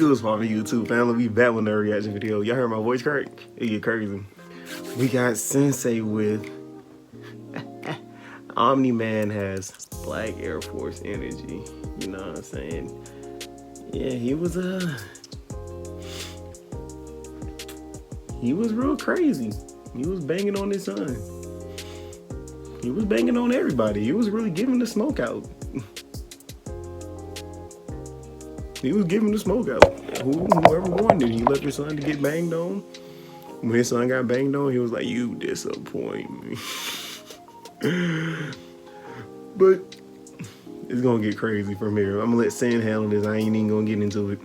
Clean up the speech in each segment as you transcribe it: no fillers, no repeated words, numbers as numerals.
What's poppin' YouTube family? We back with another reaction video. Y'all heard my voice crack? It get crazy. We got Sensei with Omni-Man has Black Air Force energy. You know what I'm saying? Yeah, he was real crazy. He was banging on his son. He was banging on everybody. He was really giving the smoke out. He was giving the smoke out. Whoever wanted it, he left his son to get banged on. When his son got banged on, he was like, "You disappoint me." But it's gonna get crazy from here. I'm gonna let Sen handle this. I ain't even gonna get into it.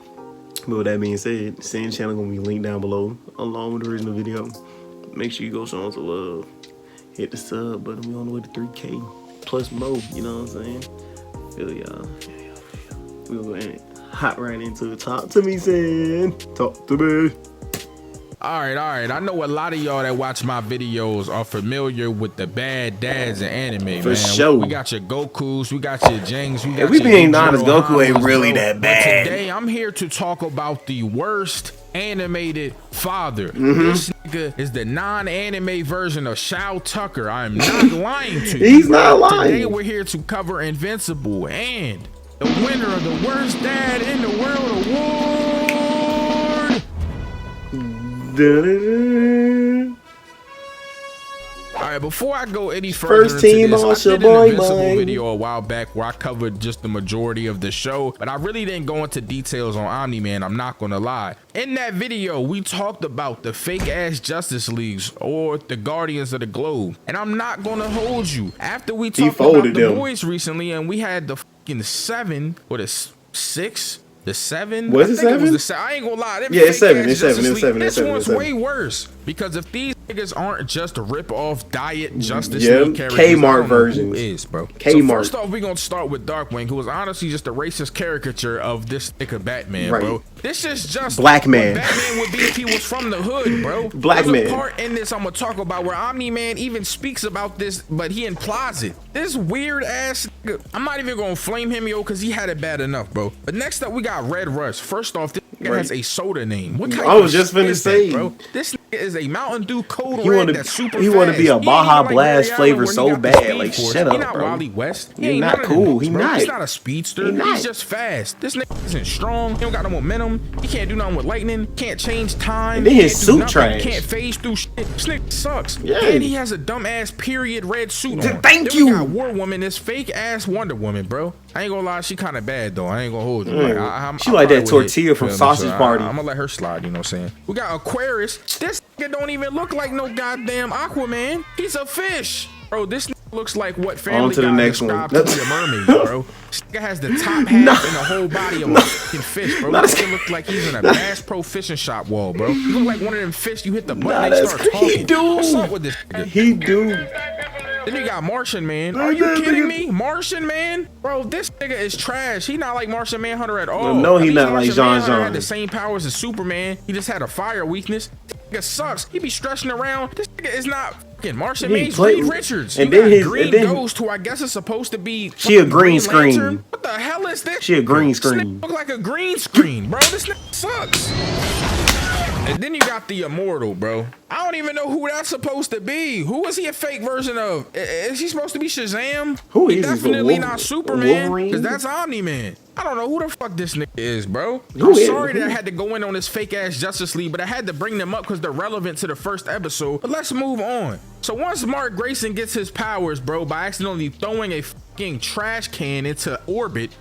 But with that being said, Sen's channel gonna be linked down below along with the original video. Make sure you go show him some love. Hit the sub button. We on the way to 3K plus more. You know what I'm saying? Feel y'all. We'll go ahead and hop right into the top. To me, Sen. Talk to me. All right. I know a lot of y'all that watch my videos are familiar with the bad dads in anime, For man. sure. We got your Gokus, we got your Jangs, we got if we your being honest, Ichiro Goku ain't Hamas, really bro. that bad. But today, I'm here to talk about the worst animated father. This nigga is the non-anime version of Shao Tucker. I'm not lying to you. He's not lying. Today, we're here to cover Invincible and the winner of the worst dad in the world award. Alright, before I go any further First team into this, I did an Invincible video a while back where I covered just the majority of the show, but I really didn't go into details on Omni-Man, I'm not gonna lie. In that video, we talked about the fake-ass Justice Leagues or the Guardians of the Globe, and I'm not gonna hold you. After we talked about the boys recently, and we had the fucking 7, or the 6? The 7? Was it 7? It was the I ain't gonna lie. Yeah, it's 7. It's 7. It's 7. This one's way worse because if these niggas aren't just a rip-off diet Justice League characters, Kmart version is, bro. Kmart. So first off, we gonna start with Darkwing, who was honestly just a racist caricature of this nigga Batman, bro. This is just Black man. what Batman would be if he was from the hood, bro. Black man. There's a part in this I'm gonna talk about where Omni-Man even speaks about this, but he implies it. This weird ass nigga, I'm not even gonna flame him, yo, because he had it bad enough, bro. But next up, we got Red Rush. First off, this nigga has a soda name. What type I was just finna say, bro. This nigga is a Mountain Dew Code He Red wanna, that's super he wanna be a fast. Baja Like Blast flavor so bad. Like, Force. shut up, He not bro. Wally West. He ain't not cool. He not. He's not a speedster. He's just fast. This nigga isn't strong. He don't got no momentum. He can't do nothing with lightning. Can't change time. And then his suit trash. Can't phase through shit. This nigga sucks. Yeah. And he has a dumbass period red suit on. Thank then you. We got War Woman, this fake ass Wonder Woman, bro. I ain't gonna lie, she kind of bad though. I ain't gonna hold you. She like that tortilla from Sausage Party. I'm gonna let her slide. You know what I'm saying? We got Aquarius. This nigga don't even look like no goddamn Aquaman. He's a fish, bro. This nigga looks like what Family Guy described to be a mermaid, bro. This nigga has the top half and the whole body of a fucking fish, bro. This nigga look like he's in a Bass Pro fishing shop wall, bro. You look like one of them fish. You hit the button, they start talking. What's up with this nigga? He do. Then you got Martian Man. Are you kidding me? Martian Man? Bro, this nigga is trash. He not like Martian Manhunter at all. No, he not like Jean Jean. Had the same powers as Superman. He just had a fire weakness. This nigga sucks. He be stretching around. This nigga is not fucking Martian Man. He's Reed Richards. And then his Green Ghost, who I guess is supposed to be she a green screen. Lantern. What the hell is this? She a green screen. This nigga look like a green screen, bro. This nigga sucks. And then you got the Immortal, bro. I don't even know who that's supposed to be. Who is he a fake version of? Is he supposed to be Shazam? Who is he? Definitely not Superman, Wolverine? because that's Omni-Man. I don't know who the fuck this nigga is, bro. I'm sorry that I had to go in on this fake ass Justice League, but I had to bring them up because they're relevant to the first episode. But let's move on. So once Mark Grayson gets his powers, bro, by accidentally throwing a fucking trash can into orbit,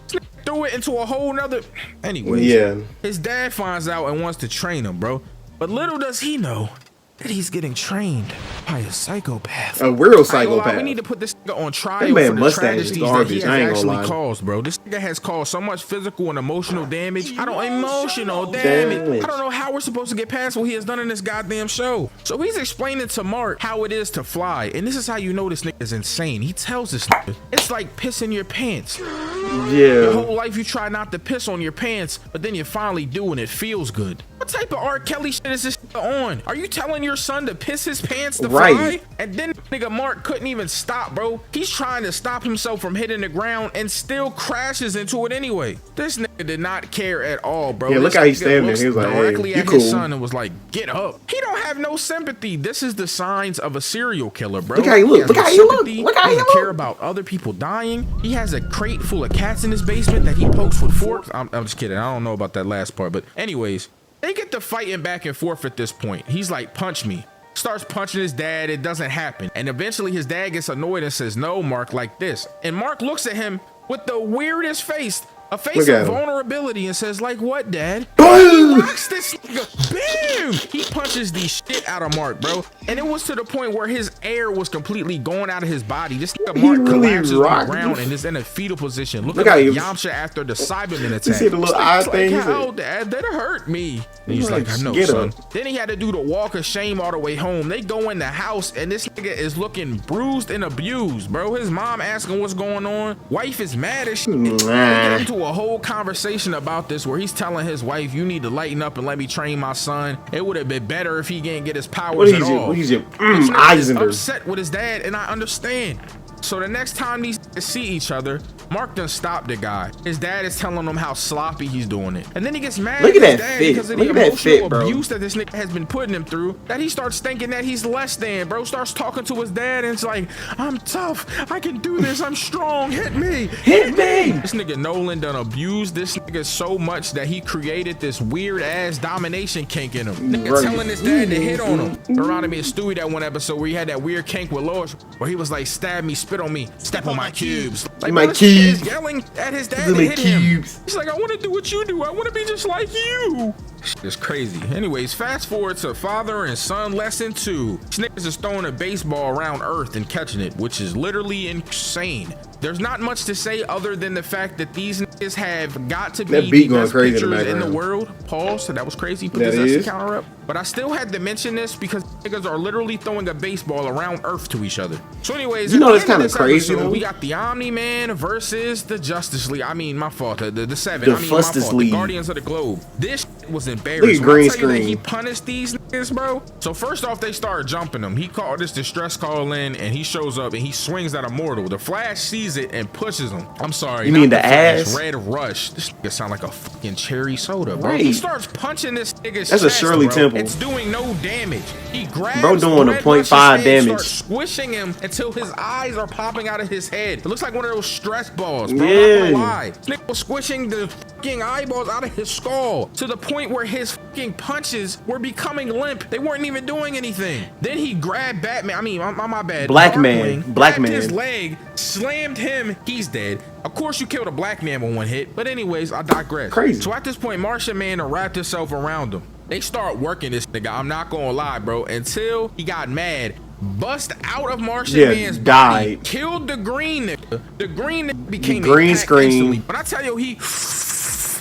threw it into a whole nother. Anyways, his dad finds out and wants to train him, bro. But little does he know that he's getting trained by a psychopath. A real psychopath. We need to put this nigga on trial That man for the mustache tragedies is garbage. that he I ain't has gonna actually lie. caused, bro. This nigga has caused so much physical and emotional damage. I don't know how we're supposed to get past what he has done in this goddamn show. So he's explaining to Mark how it is to fly, and this is how you know this nigga is insane. He tells this nigga, it's like pissing your pants. Your whole life you try not to piss on your pants, but then you finally do and it feels good. What What type of R. Kelly shit is this on? Are you telling your son to piss his pants to Right. fly? And then nigga Mark couldn't even stop, bro. He's trying to stop himself from hitting the ground and still crashes into it anyway. This nigga did not care at all, bro. Yeah, look how he's standing there. He He was like, directly hey, at you his cool. son and was like, get up. He don't have no sympathy. This is the signs of a serial killer, bro. Look how he look. Look how he look. Look how he doesn't look. care about other people dying. He has a crate full of cats in his basement that he pokes with forks. I'm just kidding. I don't know about that last part, but anyways, they get to fighting back and forth at this point. He's like, punch me. Starts punching his dad. It doesn't happen. And eventually his dad gets annoyed and says, no, Mark, like this. And Mark looks at him with the weirdest face, a face of vulnerability, and says, like what, Dad? He rocks this nigga. Bam! He punches the shit out of Mark, bro. And it was to the point where his air was completely going out of his body. This nigga Mark collapses on the ground and is in a fetal position. Look at Yamcha after the Cyberman attack. You see the little eye thing? Like, how, Dad? That hurt me. And he's like, I know, son. Then he had to do the walk of shame all the way home. They go in the house and this nigga is looking bruised and abused, bro. His mom asking what's going on. Wife is mad as shit. They get into a whole conversation about this where he's telling his wife, you need to lighten up and let me train my son. It would have been better if he didn't get his powers at all. He's upset with his dad, and I understand. So the next time these see each other, Mark done stopped the guy. His dad is telling him how sloppy he's doing it. And then he gets mad at his dad because of the emotional abuse that this nigga has been putting him through, that he starts thinking that he's less than, bro. Starts talking to his dad and it's like, I'm tough. I can do this. I'm strong. Hit me. Hit me. This nigga Nolan done abused this nigga so much that he created this weird ass domination kink in him. Nigga telling his dad to hit on him. Reminded me of Stewie that one episode where he had that weird kink with Lois where he was like, stab me, spit on me, step on my cubes. Like, my cubes. Is yelling at his dad to hit him. He's like, I want to do what you do. I want to be just like you. It's crazy. Anyways, fast forward to father and son lesson 2. These niggas is throwing a baseball around Earth and catching it, which is literally insane. There's not much to say other than the fact that these niggas have got to be the best pitchers in the world. Pause. So that was crazy. Put this counter up. But I still had to mention this because niggas are literally throwing a baseball around Earth to each other. So anyways, you know that's kind of crazy. We got the Omni-Man versus the Justice League. I mean, my fault. The Seven. The I mean, my fault. League. The Guardians of the Globe. This was embarrassing. Look at green screen. That he punished these niggas, bro. So first off, they started jumping him. He called this distress call in, and he shows up and he swings at Immortal. The Flash sees it and pushes him. I'm sorry. You mean the ass? Red Rush. This nigga sound like a fucking cherry soda, bro. Right. He starts punching this nigga's That's chest, a Shirley bro. Temple. It's doing no damage. He grabs bro doing a 0.5 damage. Starts squishing him until his eyes are popping out of his head. It looks like one of those stress balls, bro. Yeah. Not gonna lie. This nigga was squishing the fucking eyeballs out of his skull to the point where his fucking punches were becoming limp. They weren't even doing anything. Then he grabbed Batman. I mean, my bad. Black Man. His leg, slammed him. He's dead. Of course, you killed a black man with one hit. But anyways, I digress. Crazy. So at this point, Martian Man wrapped himself around him. They start working this nigga. I'm not gonna lie, bro. Until he got mad, bust out of Martian Man's body, killed the green nigga. The green nigga became the green screen. Instantly. When I tell you, he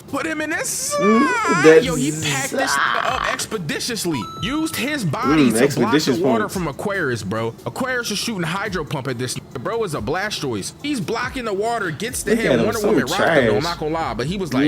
put him in this yo, he packed this up expeditiously. Used his body to block the water from Aquarius, bro. Aquarius is shooting hydro pump at this nigga. Bro is a Blastoise. He's blocking the water, gets to him. Wonder Woman rocked him, I'm not gonna lie, but he was like,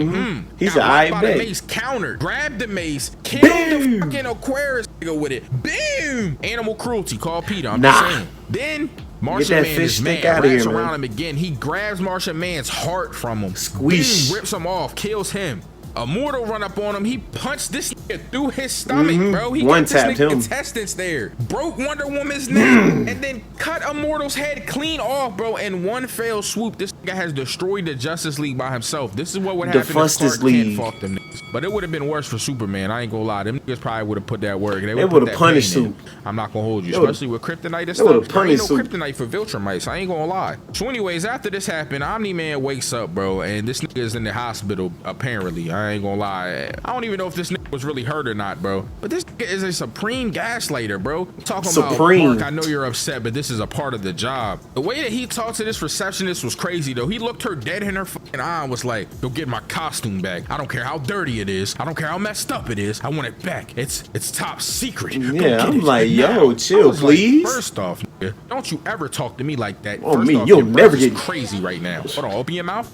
he's an eye by the mace, countered, grabbed the mace, killed the fucking Aquarius nigga with it. Boom! Animal cruelty, call Peter. I'm just saying. Then Martian Man is mad, wraps around him again. He grabs Martian Man's heart from him. Squeeze. Rips him off, kills him. Immortal run up on him. He punched this nigga through his stomach, bro. He got this nigga intestines there. Broke Wonder Woman's neck and then cut Immortal's head clean off, bro. In one fell swoop, this nigga has destroyed the Justice League by himself. This is what would happen if Clark Kent fought them niggas. But it would have been worse for Superman. I ain't gonna lie. Them niggas probably would have put that work. They would have punished Soup. I'm not gonna hold you, especially with kryptonite and stuff. There ain't no kryptonite for Viltrumites. I ain't gonna lie. So anyways, after this happened, Omni-Man wakes up, bro, and this nigga is in the hospital, apparently. I ain't gonna lie. I don't even know if this nigga was really hurt or not, bro. But this nigga is a supreme gaslighter, bro. Talking about, Mark, I know you're upset, but this is a part of the job. The way that he talked to this receptionist was crazy, though. He looked her dead in her fucking eye and was like, go get my costume back. I don't care how dirty it is. I don't care how messed up it is. I want it back. It's top secret. Yeah, I'm like, yo, chill, please. Like, first off, nigga, don't you ever talk to me like that. Oh, me, you'll never get crazy right now. Hold on, open your mouth.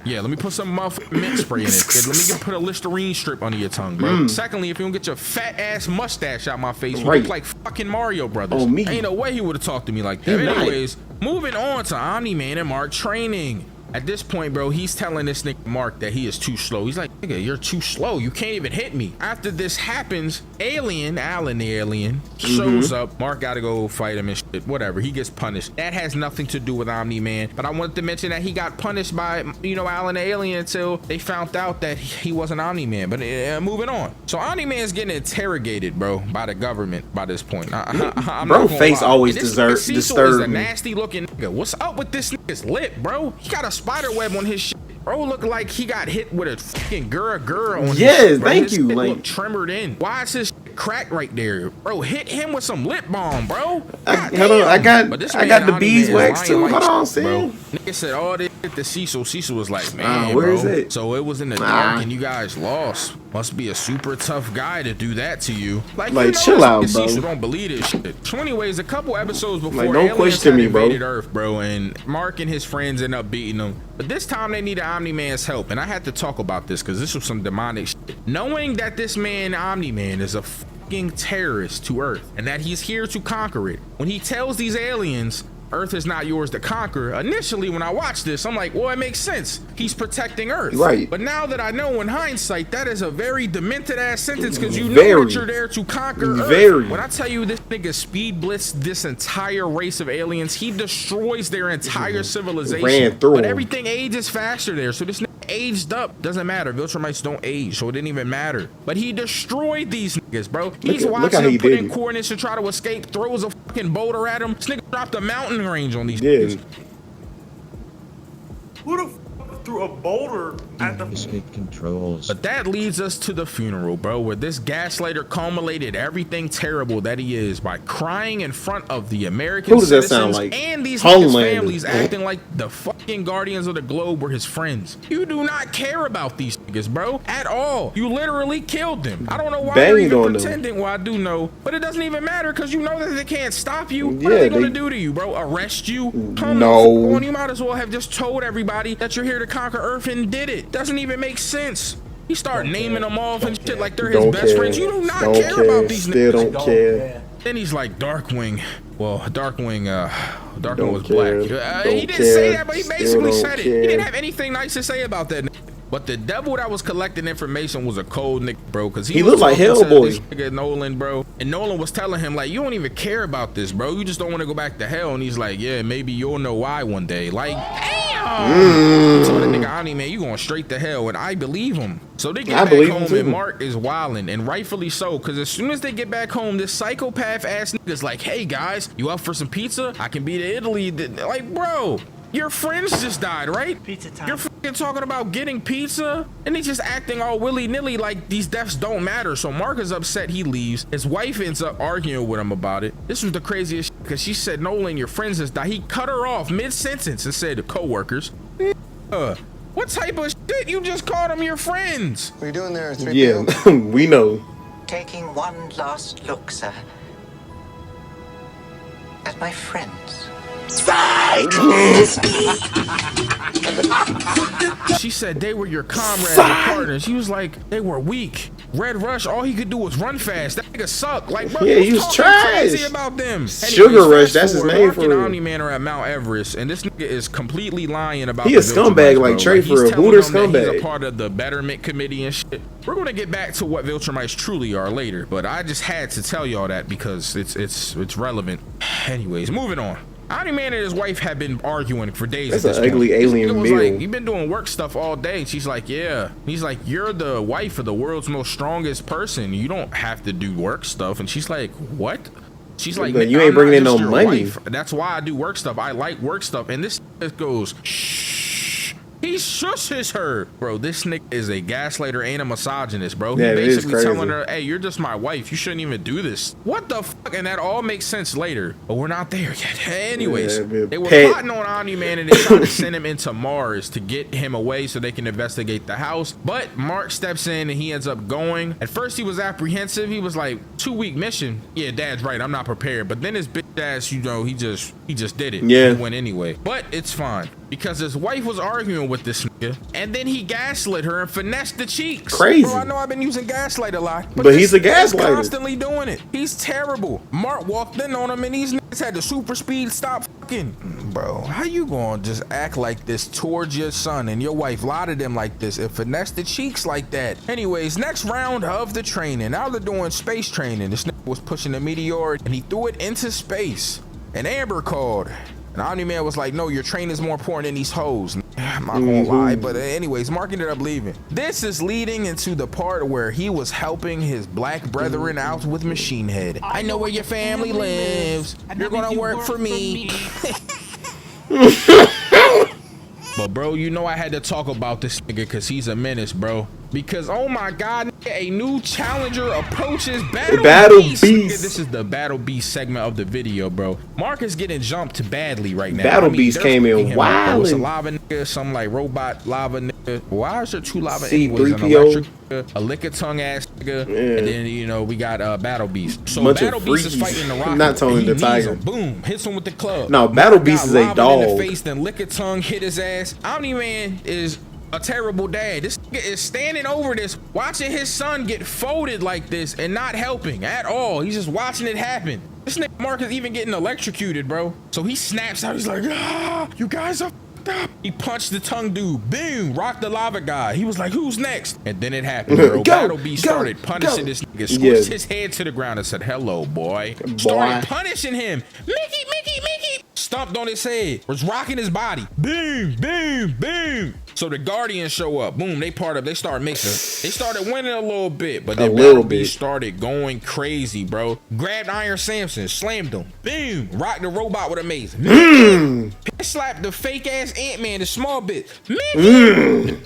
Yeah, let me put some mint spray in it. Let me put a Listerine strip under your tongue, bro. Secondly, if you don't get your fat ass mustache out my face, you look like fucking Mario Brothers. Oh, me. Ain't no way he would have talked to me like that. Anyways, moving on to Omni-Man and Mark training. At this point, bro, he's telling this nigga Mark that he is too slow. He's like, nigga, you're too slow. You can't even hit me. After this happens, Alan the alien, shows up. Mark gotta go fight him and shit. Whatever. He gets punished. That has nothing to do with Omni-Man. But I wanted to mention that he got punished by, you know, Alan the alien until they found out that he wasn't Omni-Man. But moving on. So Omni-Man's getting interrogated, bro, by the government by this point. I'm bro, face always disturbed. Cecil is a nasty looking nigga. What's up with this nigga's lip, bro? He got a spider web on his shit. Bro, look like he got hit with a fucking gura on his shit, bro. Thank you. His like look tremored in. Why is his shit cracked right there? Bro, hit him with some lip balm, bro. Hold on, I got the beeswax too. Hold on, Sam. Nigga said all this shit to Cecil. Cecil was like, man, where bro. is it? So it was in the dark and you guys lost. Must be a super tough guy to do that to you. Like you know, chill out, bro. Cecil don't believe this shit. So anyways, a couple episodes before don't question me, bro. Earth, bro, and Mark and his friends end up beating them. But this time they needed Omni-Man's help, and I had to talk about this because this was some demonic shit. Knowing that this man, Omni-Man, is a fucking terrorist to Earth and that he's here to conquer it. When he tells these aliens, Earth is not yours to conquer. Initially, when I watched this, I'm like, well, it makes sense. He's protecting Earth. Right. But now that I know in hindsight, that is a very demented ass sentence because you know that you're there to conquer Earth. When I tell you this nigga speed blitzed this entire race of aliens, he destroys their entire civilization. Ran through but him. everything ages faster there. So this nigga aged up. Doesn't matter. Viltrumites don't age, so it didn't even matter. But he destroyed these niggas, bro. He's watching them put in coordinates to try to escape, throws a fucking boulder at him. This nigga dropped a mountain range on these niggas. Who the fuck threw a boulder at the escape controls? But that leads us to the funeral, bro, where this gaslighter culminated everything terrible that he is by crying in front of the American citizens and these niggas' families, acting like the fucking guardians of the globe were his friends. You do not care about these niggas, bro, at all. You literally killed them. I don't know why you're even pretending. Well, I do know, but it doesn't even matter because you know that they can't stop you. What are they gonna do to you, bro? Arrest you? No. You might as well have just told everybody that you're here to conquer Earth and did it. Doesn't even make sense. He started naming them off and shit like they're his best friends. You do not care about these niggas. Still don't care. Then he's like, Darkwing. Well, Darkwing was black. He didn't say that, but he basically said it. He didn't have anything nice to say about that. But the devil that was collecting information was a cold nigga, bro, because he looked like Hellboy. Nigga Nolan, bro, and Nolan was telling him like, you don't even care about this, bro. You just don't want to go back to hell. And he's like, yeah, maybe you'll know why one day. Like, damn. So the nigga Omni-Man, you going straight to hell, and I believe him. So they get back home, and Mark is wilding, and rightfully so, because as soon as they get back home, this psychopath ass nigga's like, hey guys, you up for some pizza? I can be to Italy. Like, bro. Your friends just died, right? Pizza time. You're fucking talking about getting pizza? And he's just acting all willy-nilly like these deaths don't matter. So Mark is upset, he leaves. His wife ends up arguing with him about it. This was the craziest shit because she said, Nolan, your friends just died. He cut her off mid-sentence and said, co-workers. What type of shit? You just called them your friends. What are you doing there, 3PO? Yeah, we know. Taking one last look, sir, at my friends. She said they were your comrades and partners. She was like, they were weak. Red Rush, all he could do was run fast. That nigga sucked. Like, bro, yeah, he was trash. Crazy about them. Anyways, Sugar Rush, that's his name for real. Omni-Man are at Mount Everest, and this nigga is completely lying about. He a scumbag like Trey for a Hooter scumbag. He's a part of the Betterment Committee and shit. We're gonna get back to what Viltrumites truly are later, but I just had to tell y'all that because it's relevant. Anyways, moving on. Omni-Man and his wife have been arguing for days. That's an ugly alien meal. Like, you've been doing work stuff all day. She's like, yeah. He's like, you're the wife of the world's most strongest person. You don't have to do work stuff. And she's like, what? She's like, you ain't bringing in no money. Wife. That's why I do work stuff. I like work stuff. And this goes, shh. He shushes her. Bro, this nigga is a gaslighter and a misogynist, bro. He basically telling her, hey, you're just my wife. You shouldn't even do this. What the fuck? And that all makes sense later. But we're not there yet. Anyways, they were plotting on Omni-Man and they tried to send him into Mars to get him away so they can investigate the house. But Mark steps in and he ends up going. At first, he was apprehensive. He was like, 2-week mission. Yeah, Dad's right. I'm not prepared. But then his bitch ass, you know, he just did it. Yeah. He went anyway. But it's fine. because his wife was arguing with this nigga, and then he gaslit her and finessed the cheeks. Crazy. Bro, I know I've been using gaslight a lot, But he's a this nigga's gaslighter. constantly doing it. He's terrible. Mark walked in on him, and these niggas had the super speed stop fucking. Bro, how you gonna just act like this towards your son and your wife, lie to them like this and finesse the cheeks like that? Anyways, next round of the training. Now they're doing space training. This nigga was pushing a meteor, and he threw it into space. And Amber called. And Omni-Man was like, no, your training's more important than these hoes. I'm not gonna lie, but anyways, Mark ended up leaving. This is leading into the part where he was helping his black brethren out with Machine Head. I know where your family lives. You're gonna work for me. But bro, you know I had to talk about this nigga because he's a menace, bro. Because oh my god, a new challenger approaches Battle Beast. Nigga, this is the Battle Beast segment of the video, bro. Mark is getting jumped badly right now. Battle Beast came in wild. It's a lava nigga, some like robot lava nigga. Why is there two lava C3PO? anyways? An electric nigga, a lick of tongue ass nigga, Yeah. and then you know we got Battle Beast. So Bunch Battle of Beast is freakies. fighting the rocket. Not Tony He the knees Tiger. him. Boom, hits him with the club. No, Battle Mark Beast got is a lava in dog. the face, then lick of tongue hit his ass. Omni-Man is a terrible dad. This nigga is standing over this, watching his son get folded like this and not helping at all. He's just watching it happen. This nigga Mark is even getting electrocuted, bro. So he snaps out. He's like, ah, you guys are fucked up. He punched the tongue dude. Boom, rocked the lava guy. He was like, who's next? And then it happened, bro. Battle Beast started punishing this nigga, squished his head to the ground and said, hello, boy. Started punishing him. Mickey, Mickey, Mickey. Stomped on his head, was rocking his body. Boom, boom, boom. So the Guardians show up. Boom, they part up. They start mixing. They started winning a little bit, but then Battle Beast started going crazy, bro. Grabbed Iron Samson, slammed him. Boom, rocked the robot with amazing. Slapped the fake ass Ant-Man a small bit.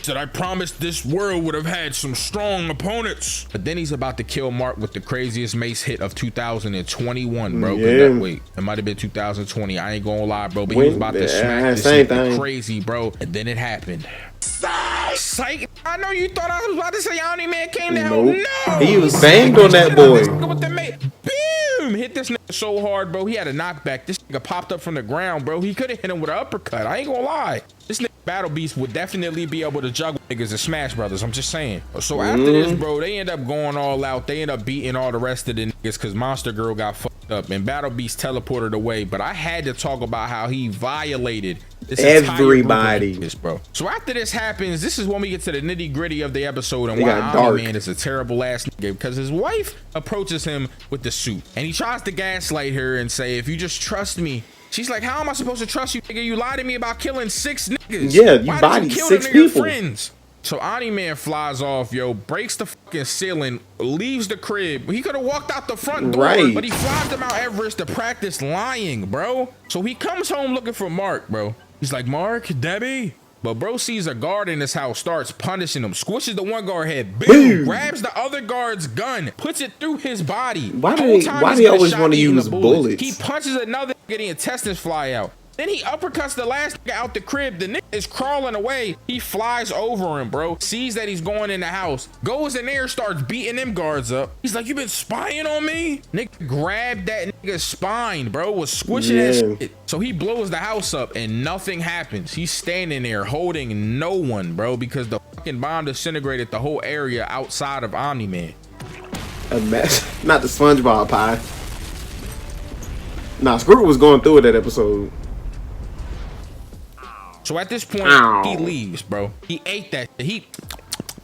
Said, I promised this world would have had some strong opponents. But then he's about to kill Mark with the craziest mace hit of 2021, bro. Wait, it might have been 2020. I ain't gonna lie, bro, but he was about to smack this nigga crazy, bro. And then it happened. Psych! I know you thought I was about to say Omni-Man came to help. No! He was banged on that boy. Boom! Hit this nigga so hard, bro. He had a knockback. This nigga popped up from the ground, bro. He could have hit him with an uppercut. I ain't gonna lie. This nigga Battle Beast would definitely be able to juggle niggas in Smash Brothers. I'm just saying. So after this, bro, they end up going all out. They end up beating all the rest of the niggas because Monster Girl got fucked up and Battle Beast teleported away. But I had to talk about how he violated this everybody, bro. So after this happens, this is when we get to the nitty gritty of the episode and why Omni-Man is a terrible ass nigga, because his wife approaches him with the suit and he tries to gaslight her and say, if you just trust me. She's like, how am I supposed to trust you, nigga? You lied to me about killing 6 niggas. Yeah, you bodied 6 people. Friends? So Omni-Man flies off, yo, breaks the fucking ceiling, leaves the crib. He could have walked out the front door, but he flies to Mount Everest to practice lying, bro. So he comes home looking for Mark, bro. He's like, Mark, Debbie. But bro sees a guard in his house, starts punishing him, squishes the one guard head, boom, grabs the other guard's gun, puts it through his body. Why do they always want to use bullets? He punches another nigga, the intestines fly out. Then he uppercuts the last nigga out the crib. The nigga is crawling away. He flies over him, bro. Sees that he's going in the house. Goes in there, starts beating them guards up. He's like, you been spying on me? Nigga grabbed that nigga's spine, bro. Was squishing that shit. So he blows the house up and nothing happens. He's standing there holding no one, bro, because the fucking bomb disintegrated the whole area outside of Omni-Man. A mess. Not the SpongeBob pie. Nah, Squidward was going through it that episode. So at this point, he leaves, bro. He ate that.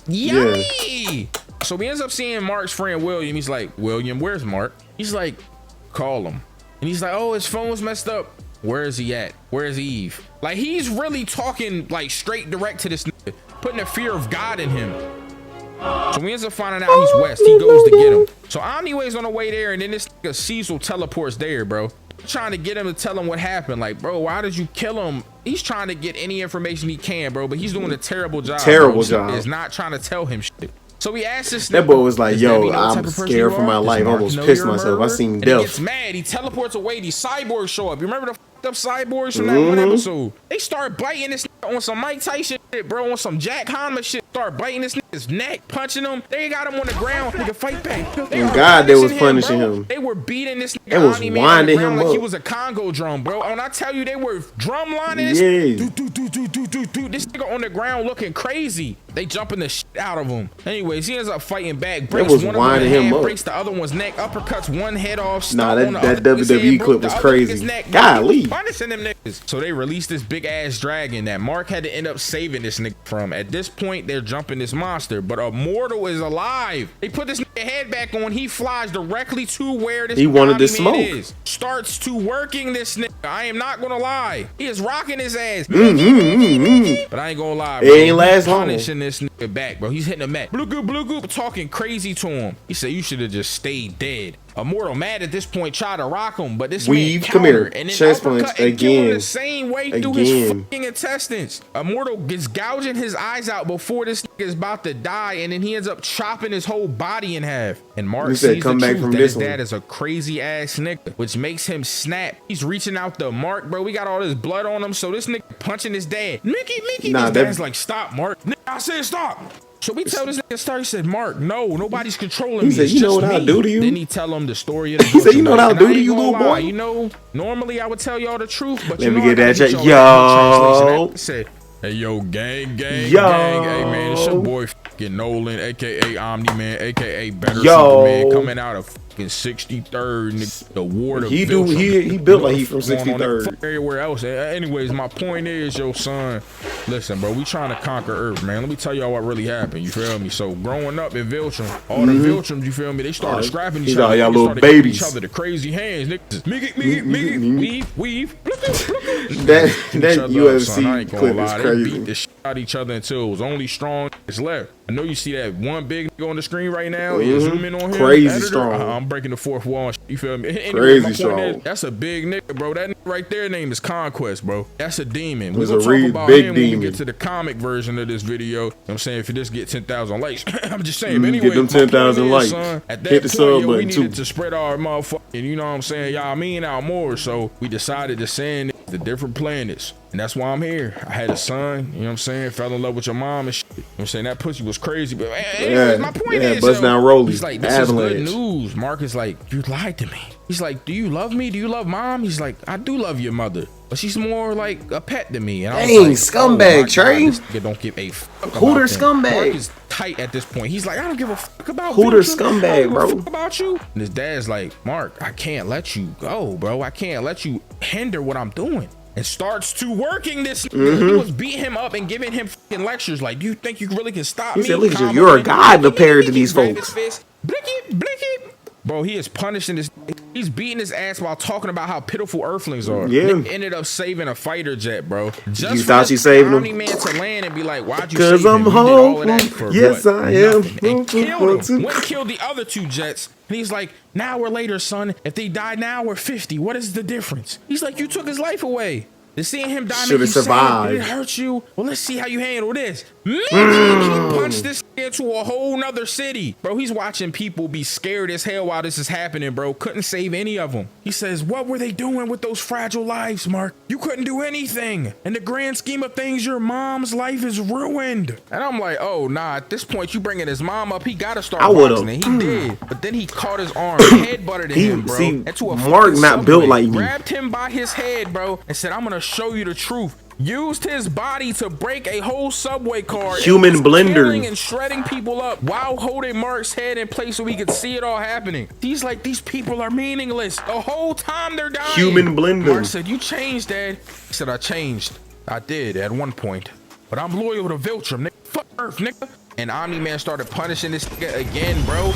Yummy! So he ends up seeing Mark's friend, William. He's like, William, where's Mark? He's like, call him. And he's like, oh, his phone's messed up. Where is he at? Where's Eve? Like, he's really talking, like, straight direct to this nigga, putting a fear of God in him. So he ends up finding out he's west. He goes to get him. So Omniway's on the way there, and then this nigga Cecil teleports there, bro. Trying to get him to tell him what happened. Like, bro, why did you kill him? He's trying to get any information he can, bro, but he's doing a terrible job. Terrible job. Is not trying to tell him shit. So he asks this that boy was like, yo, I'm scared for my life. I almost pissed myself. I seen death. He gets mad. He teleports away. These cyborgs show up. You remember the fucked up cyborgs from that one episode? They start biting this on some Mike Tyson shit, bro, on some Jack Hanma shit. Start biting this nigga's neck, punching him. They got him on the ground. Nigga, fight back. God, they was punishing him. They were beating this nigga. They was winding him like up. He was a Congo drum, bro. When I tell you, they were drum lining this. Yeah. This nigga on the ground looking crazy. They jumping the shit out of him. Anyways, he ends up fighting back. They Breaks was one of winding them him up. breaks the other one's neck. Uppercuts one head off. Nah, on that the other nigga's WWE head, clip was the other crazy. nigga's neck. Golly. Punishing them niggas. So they released this big ass dragon that Mark had to end up saving this nigga from. At this point, they're jumping this monster, but Immortal is alive. They put this nigga head back on. He flies directly to where this he wanted to Omni-Man smoke. is. Starts to working this nigga. I am not gonna lie. He is rocking his ass. But I ain't gonna lie, bro. It ain't last long. Punishing this nigga back, bro. He's hitting him back. Blue goop, talking crazy to him. He said, you should have just stayed dead. Immortal mad at this point, tried to rock him, but this Weave, man come here. countered and then Chest uppercut punch and kill him again. the same way through his fucking intestines. Immortal gets gouging his eyes out before this nigga is about to die, and then he ends up chopping his whole body in half. And Mark sees come the back truth from that this his dad one. is a crazy ass nigga, which makes him snap. He's reaching out to Mark, bro. We got all this blood on him, so this nigga punching his dad. Mickey, Nah, his dad's like, stop, Mark. Nigga, I said stop. So we tell this nigga story. He said, Mark, no, nobody's controlling me. He said, It's you know just what I'll me. do to you? Then he tell him the story of the He said, you know what I'll And do I to ain't you, gonna little boy? lie, you know, normally I would tell y'all the truth, but Let you me know get I that gotta check. get y'all Yo. translation. That said, hey, yo, gang. Yo. Hey, man, it's your boy fucking Nolan, a.k.a. Omni-Man, a.k.a. Better Yo. Superman, coming out of fucking 63rd, nigga, the ward of He Viltrum. built like he from What's going on 63rd. fuck everywhere else. Anyways, my point is, yo, son, listen, bro, we trying to conquer Earth, man. Let me tell y'all what really happened. You feel me? So growing up in Viltrum, all the Viltrums, you feel me? They started scrapping each He's other. all y'all They little started giving babies. Each other the crazy hands. Niggas, weave. That Each other up, son. I UFC ain't gonna clip lie. is They beat crazy. the shit out of each other until it was only strong niggas left. I know you see that one big nigga on the screen right now. You zoom in on him. Crazy editor. strong. I'm breaking the fourth wall. You feel me? Anyway, Crazy my point strong. is, that's a big nigga, bro. That nigga right there name is Conquest, bro. That's a demon. It was We're a gonna talk real about big him when we demon. get to the comic version of this video. You know what I'm saying? If you just get 10,000 likes, I'm just saying. Get Anyway, them 10,000 likes. Son, at that Hit the point, sub yo, we button, needed too. to spread our motherfucking, you know what I'm saying? Y'all mean out more. So we decided to send the different planets. And that's why I'm here. I had a son, you know what I'm saying? Fell in love with your mom and shit. You know what I'm saying? That pussy was crazy. But anyways, my point is, bust down rollies. he's like, this Avalanche. is good news. Mark is like, you lied to me. He's like, do you love me? Do you love mom? He's like, I do love your mother, but she's more like a pet to me. And I was Dang, like, scumbag, oh my Trey. God, this nigga don't give a fuck about Hooter them. scumbag. Mark is tight at this point. He's like, I don't give a fuck about Hooter Viltrum. scumbag, I don't give a bro. fuck about you. And his dad's like, Mark, I can't let you go, bro. I can't let you hinder what I'm doing. And starts to working this. He was beating him up and giving him fucking lectures. Like, do you think you really can stop He me? said, look at you, Calm you're a down. god compared to these Grab his folks. fist. Blicky. Bro, he is punishing this. He's beating his ass while talking about how pitiful Earthlings are. Yeah. Nigga ended up saving a fighter jet, bro. Just You for thought this she saved him? Omni-Man to land and be like, why'd you 'Cause save I'm him? You did all of that home. for Yes, what? I am. Nothing. And killed him. Too. Went and killed the other two jets. And he's like, an hour later, son, if they die now, we're 50. What is the difference? He's like, you took his life away. To seeing him die, Should've make you sad. survived. Did it hurt you? Well, let's see how you handle this. He punched this into a whole nother city. Bro, he's watching people be scared as hell while this is happening, bro. Couldn't save any of them. He says, what were they doing with those fragile lives, Mark? You couldn't do anything. In the grand scheme of things, your mom's life is ruined. And I'm like, oh, nah, at this point, you bringing his mom up. He got to start I would've. boxing. And he did. But then he caught his arm, headbutted him, bro. See, into a Mark fucking not built subway, like me. grabbed him by his head, bro, and said, I'm going to show you the truth. Used his body to break a whole subway car. Human and was blender. killing and shredding people up while holding Mark's head in place so he could see it all happening. He's like, these people are meaningless. The whole time they're dying. Human blender. Mark said, you changed, Dad. He said, I changed. I did at one point. But I'm loyal to Viltrum, nigga. Fuck Earth, nigga. And Omni-Man started punishing this nigga again, bro.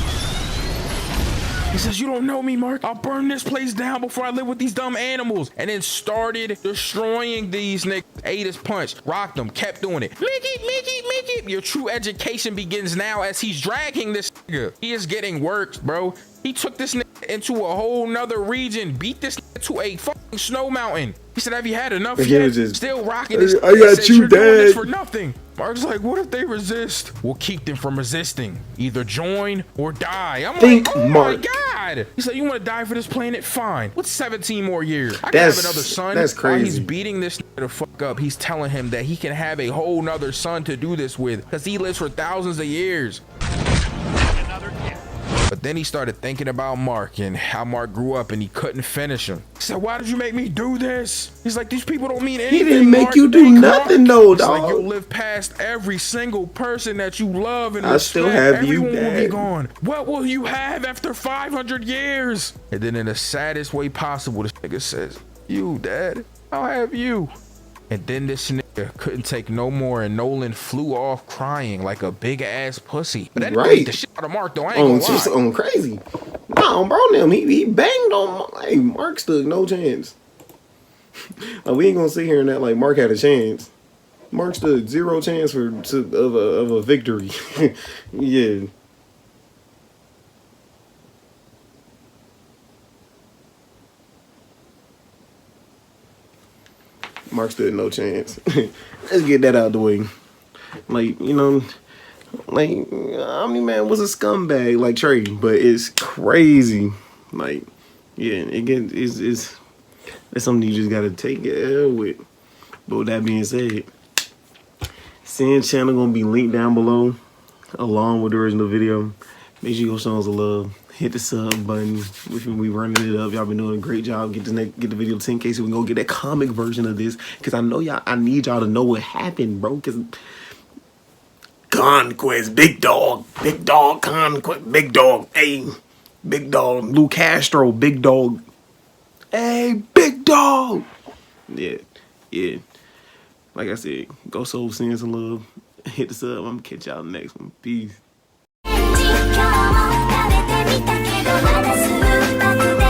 He says, you don't know me, Mark. I'll burn this place down before I live with these dumb animals. And then started destroying these niggas. Ate his punch, rocked them, kept doing it. Mickey. Your true education begins now as he's dragging this nigga. He is getting worked, bro. He took this nigga into a whole nother region, beat this nigga to a fucking snow mountain. He said, have you had enough yet? Still rocking this. I got said, you, you're doing this Dad. for nothing. Mark's like, what if they resist? We'll keep them from resisting. Either join or die. I'm Think like, oh Mark. my God. God. He said, you want to die for this planet? Fine. What's 17 more years? I can That's- have another son. that's While he's crazy. beating this nigga the fuck up, he's telling him that he can have a whole nother son to do this with because he lives for thousands of years. But then he started thinking about Mark and how Mark grew up and he couldn't finish him. He said, why did you make me do this? He's like, these people don't mean anything. He didn't make Mark. you do Think, nothing, Mark. though, It's like dog. you'll live past every single person that you love and I still respect. have you, Everyone will be Dad. gone. What will you have after 500 years? And then in the saddest way possible, this nigga says, you, Dad, I'll have you. And then this nigga couldn't take no more, and Nolan flew off crying like a big ass pussy. But that nigga Right. beat the shit out of Mark though. I ain't gonna lie. On crazy. Nah, bro, them. He banged on. Hey, Mark stood no chance. Like, we ain't gonna sit here and act like Mark had a chance. Mark stood zero chance of a victory. Yeah. Mark stood no chance. Let's get that out of the way. Like, you know, like, omni-man was a scumbag like Trey, but it's crazy. Like, yeah, it's something you just gotta take it L with. But with that being said, Sin channel gonna be linked down below, along with the original video. Make sure you go show us a love. Hit the sub button. We running it up. Y'all been doing a great job. Get the video to 10K so we can go get that comic version of this. Cause I know I need y'all to know what happened, bro. Cause Conquest, big dog, Conquest, big dog, hey, big dog, Lou Castro, big dog, hey, big dog. Yeah. Like I said, go show Sin some love. Hit the sub. I'm gonna catch y'all next one. Peace. 今日も食べてみたけどまだ酸っぱくて